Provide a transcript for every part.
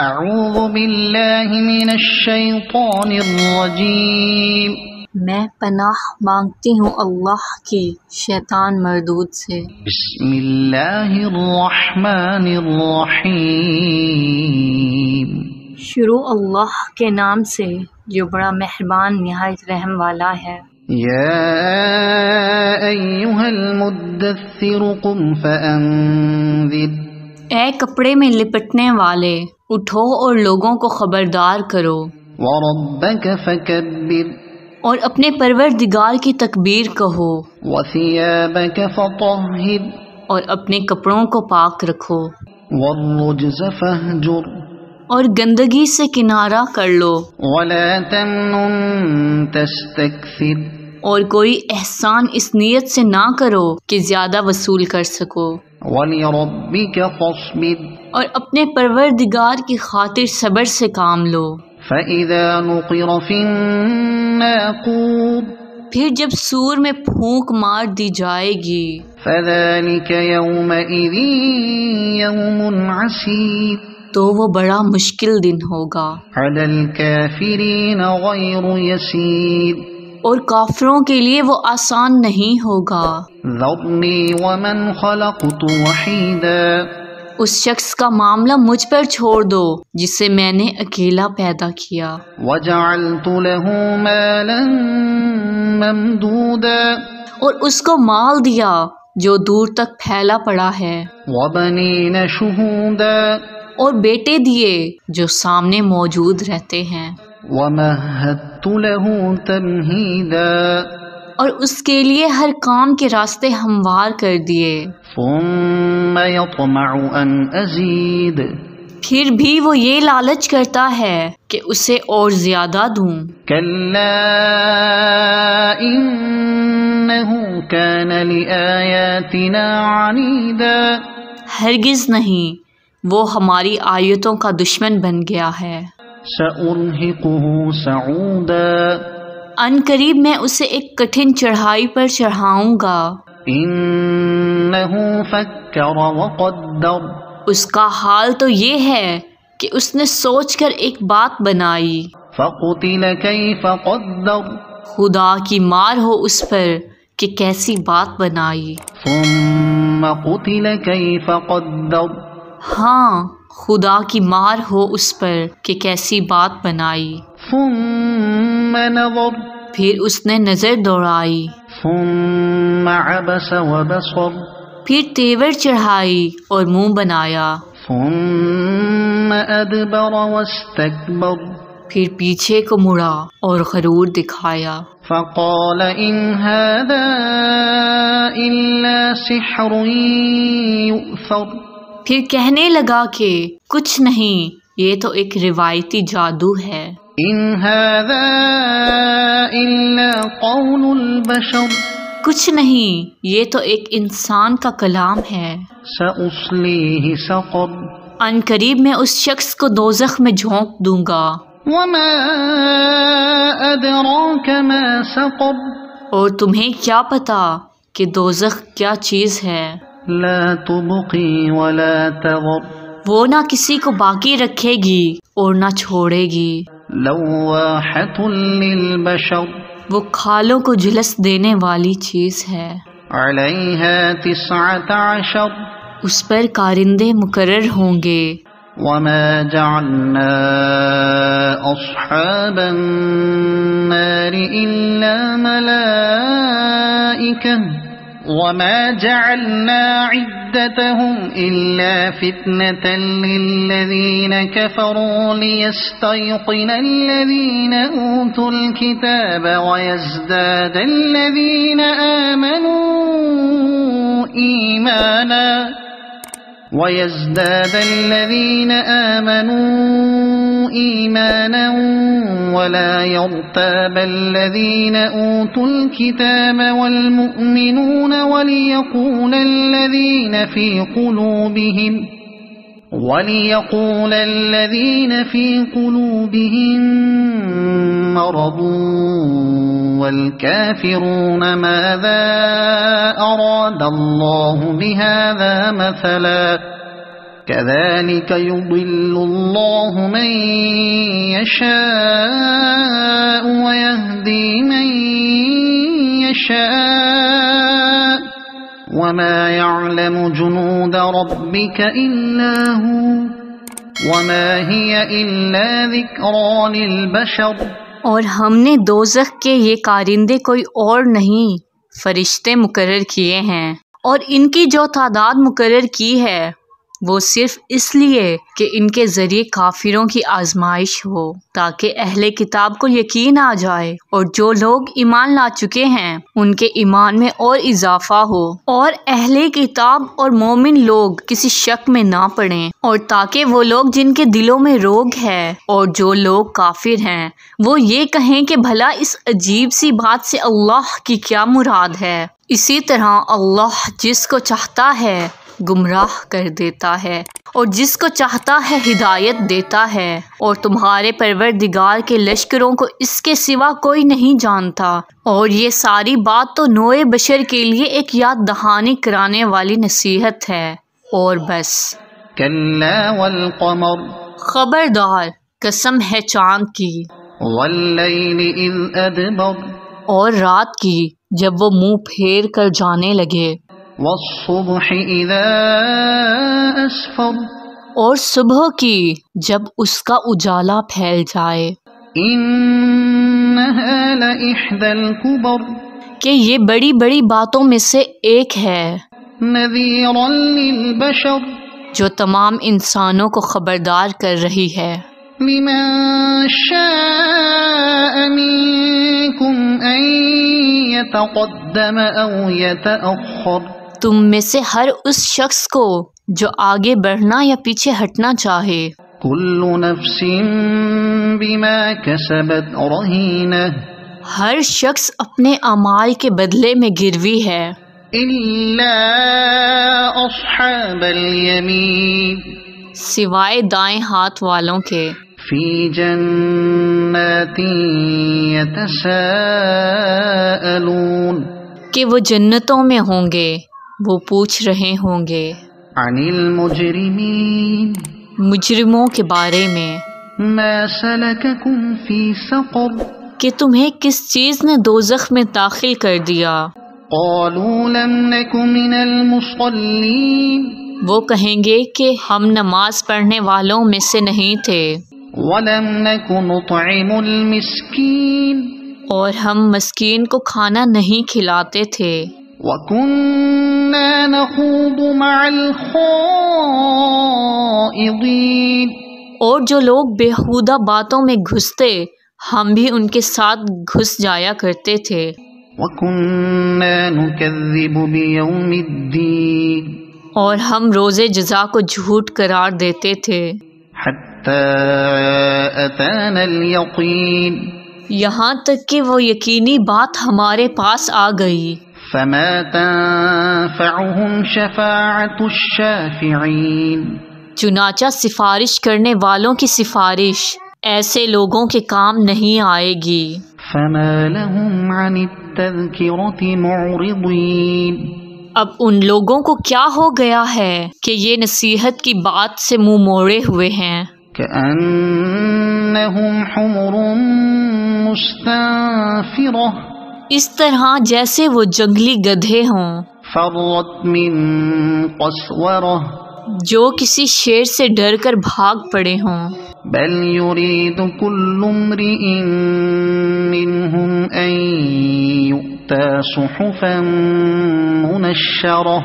اعوذ باللہ من الشیطان الرجیم، میں پناہ مانگتی ہوں اللہ کی شیطان مردود سے۔ بسم اللہ الرحمن الرحیم، شروع اللہ کے نام سے جو بڑا مہربان نہایت رحم والا ہے۔ یا ایہا المدثر قم فانذر، اے کپڑے میں لپٹنے والے اٹھو اور لوگوں کو خبردار کرو، وربک فکبر، اور اپنے پروردگار کی تکبیر کہو، وثیابک فطہر، اور اپنے کپڑوں کو پاک رکھو، والرجز فہجر، اور گندگی سے کنارہ کر لو، ولا تمنن تستکثر، اور کوئی احسان اس نیت سے نہ کرو کہ زیادہ وصول کر سکو، ولربک فاصبر، اور اپنے پروردگار کی خاطر صبر سے کام لو۔ فإذا نقر في الناقور، پھر جب سور میں پھونک مار دی جائے گی، فذلك يومئذ يوم عسير، تو وہ بڑا مشکل دن ہوگا، على الكافرين غير يسير، اور کافروں کے لیے وہ آسان نہیں ہوگا۔ ذرني ومن خلقت وحيدا، اس شخص کا معاملہ مجھ پر چھوڑ دو جسے میں نے اکیلا پیدا کیا، وجعلت له مالا ممدودا، اور اس کو مال دیا جو دور تک پھیلا پڑا ہے، وبنين شهودا، اور بیٹے دیے جو سامنے موجود رہتے ہیں، ومهدت له تمهيدا، اور اس کے لیے ہر کام کے راستے ہموار کر دیے، ثم يطمع ان ازيد، پھر بھی وہ یہ لالچ کرتا ہے کہ اسے اور زیادہ دوں۔ كلا انه كان لآياتنا عنيدا، ہرگز نہیں، وہ ہماری آیتوں کا دشمن بن گیا ہے۔ سأرهقه صعودا، ان قریب میں اسے ایک کٹھن چڑھائی پر چڑھاؤں گا۔ انه فكر وقدر، اس کا حال تو یہ ہے کہ اس نے سوچ کر ایک بات بنائی، فقتل كيف قدر، خدا کی مار ہو اس پر کہ کیسی بات بنائی۔ ثم قتل كيف قدر، ہاں، خدا کی مار ہو اس پر کہ کیسی بات بنائی۔ ثم نظر، پھر اس نے نظر دوڑائی، ثم عبس وبصر، پھر تیور چڑھائی اور منہ بنایا، ثم ادبر واستكبر، پھر پیچھے کو مڑا اور غرور دکھایا۔ فقال ان هذا الا سحر يؤثر، پھر کہنے لگا کہ کچھ نہیں، یہ تو ایک روایتی جادو ہے، ان هذا الا قول البشر، کچھ نہیں، یہ تو ایک انسان کا کلام ہے۔ سأصليه سقر، ان قریب میں اس شخص کو دوزخ میں جھونک دوں گا۔ وما ادراك ما سقر، اور تمہیں کیا پتا کہ دوزخ کیا چیز ہے؟ لا تبقي ولا تذر، وہ نہ کسی کو باقی رکھے گی اور نہ چھوڑے گی، لواحة للبشر، وہ کھالوں کو جھلس دینے والی چیز ہے۔ عليها 19، اس پر کارندے مقرر ہوں گے۔ وما جعلنا أصحاب النار إلا ملائكة، وما جعلنا عدتهم إلا فتنة للذين كفروا ليستيقن الذين أوتوا الكتاب ويزداد الذين آمنوا إيمانا ولا يرتاب الذين أوتوا الكتاب والمؤمنون وليقول الذين في قلوبهم مرض والكافرون ماذا أراد الله بهذا مثلا كذلك يضل الله من يشاء ويهدي من يشاء وما يعلم جنود ربك إلا هو وما هي إلا ذكرى للبشر. اور ہم نے دوزخ کے یہ کارندے کوئی اور نہیں فرشتے مقرر کیے ہیں، اور ان کی جو تعداد مقرر کی ہے وہ صرف اس لیے کہ ان کے ذریعے کافروں کی آزمائش ہو، تاکہ اہل کتاب کو یقین آ جائے اور جو لوگ ایمان لا چکے ہیں ان کے ایمان میں اور اضافہ ہو، اور اہل کتاب اور مومن لوگ کسی شک میں نہ پڑیں، اور تاکہ وہ لوگ جن کے دلوں میں روگ ہے اور جو لوگ کافر ہیں وہ یہ کہیں کہ بھلا اس عجیب سی بات سے اللہ کی کیا مراد ہے۔ اسی طرح اللہ جس کو چاہتا ہے گمراہ کر دیتا ہے اور جس کو چاہتا ہے ہدایت دیتا ہے، اور تمہارے پروردگار کے لشکروں کو اس کے سوا کوئی نہیں جانتا، اور یہ ساری بات تو نوع بشر کے لیے ایک یاد دہانی کرانے والی نصیحت ہے، اور بس۔ کلا والقمر خبردار قسم ہے چاند کی، واللیل اذ ادبر اور رات کی جب وہ منہ پھیر کر جانے لگے، والصبح اذا اسفر اور صبح کی جب اس کا اجالا پھیل جائے، انها لإحدى الكبر کہ یہ بڑی بڑی باتوں میں سے ایک ہے، نذیرا للبشر جو تمام انسانوں کو خبردار کر رہی ہے، لمن شاء منكم ان يتقدم او يتأخر تم میں سے ہر اس شخص کو جو آگے بڑھنا یا پیچھے ہٹنا چاہے، كل نفس بما كسبت رهينة ہر شخص اپنے اعمال کے بدلے میں گروی ہے، إلا أصحاب اليمين سوائے دائیں ہاتھ والوں کے، في جنات يتساءلون کہ وہ جنتوں میں ہوں گے، وہ پوچھ رہے ہوں گے عن المجرمين مجرموں کے بارے میں ما سلككم في سقر کہ تمہیں کس چیز نے دوزخ میں داخل کر دیا، قالوا لم نك من المصلين وہ کہیں گے کہ ہم نماز پڑھنے والوں میں سے نہیں تھے، ولم نك نطعم المسكين اور ہم مسکین کو کھانا نہیں کھلاتے تھے، وكنا نخوض مع الخائضين اور جو لوگ بیہودہ باتوں میں گھستے ہم بھی ان کے ساتھ گھس جایا کرتے تھے، وكنا نكذب بيوم الدين اور ہم روز جزا کو جھوٹ قرار دیتے تھے، حتى أتانا اليقين یہاں تک کہ وہ یقینی بات ہمارے پاس آ گئی، فما تنفعهم شفاعة الشافعين چنانچہ سفارش کرنے والوں کی سفارش ایسے لوگوں کے کام نہیں آئے گی، فما لهم عن التذكرة معرضين اب ان لوگوں کو کیا ہو گیا ہے کہ یہ نصیحت کی بات سے منہ موڑے ہوئے ہیں، كأنهم حمر مستنفرة اس طرح جیسے وہ جنگلی گدھے ہوں فرت من قسورة جو کسی شیر سے ڈر کر بھاگ پڑے ہوں، بل يريد كل امرئ منهم أن يؤتى صحفا منشرة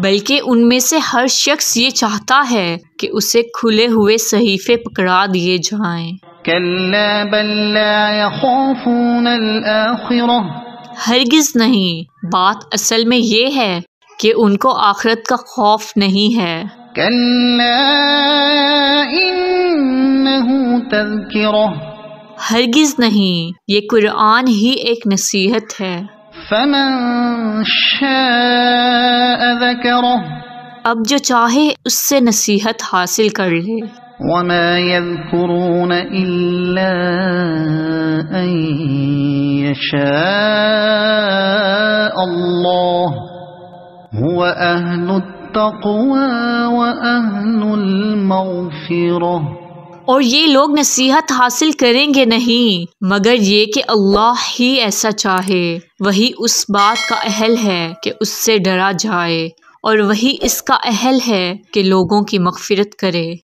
بلکہ ان میں سے ہر شخص یہ چاہتا ہے کہ اسے کھلے ہوئے صحیفے پکڑا دیے جائیں، كلا بل لا يخافون الآخرة ہرگز نہیں، بات اصل میں یہ ہے کہ ان کو آخرت کا خوف نہیں ہے، كلا إنه تذكرة ہرگز نہیں، یہ قرآن ہی ایک نصیحت ہے، فمن شاء ذكره اب جو چاہے اس سے نصیحت حاصل کر لے، وما يذكرون إلا أن يشاء الله هو أهل التقوى وأهل المغفرة. اور یہ لوگ نصیحت حاصل کریں گے نہیں مگر یہ کہ اللہ ہی ایسا چاہے، وہی اس بات کا اہل ہے کہ اس سے ڈرا جائے، اور وہی اس کا اہل ہے کہ لوگوں کی مغفرت کرے۔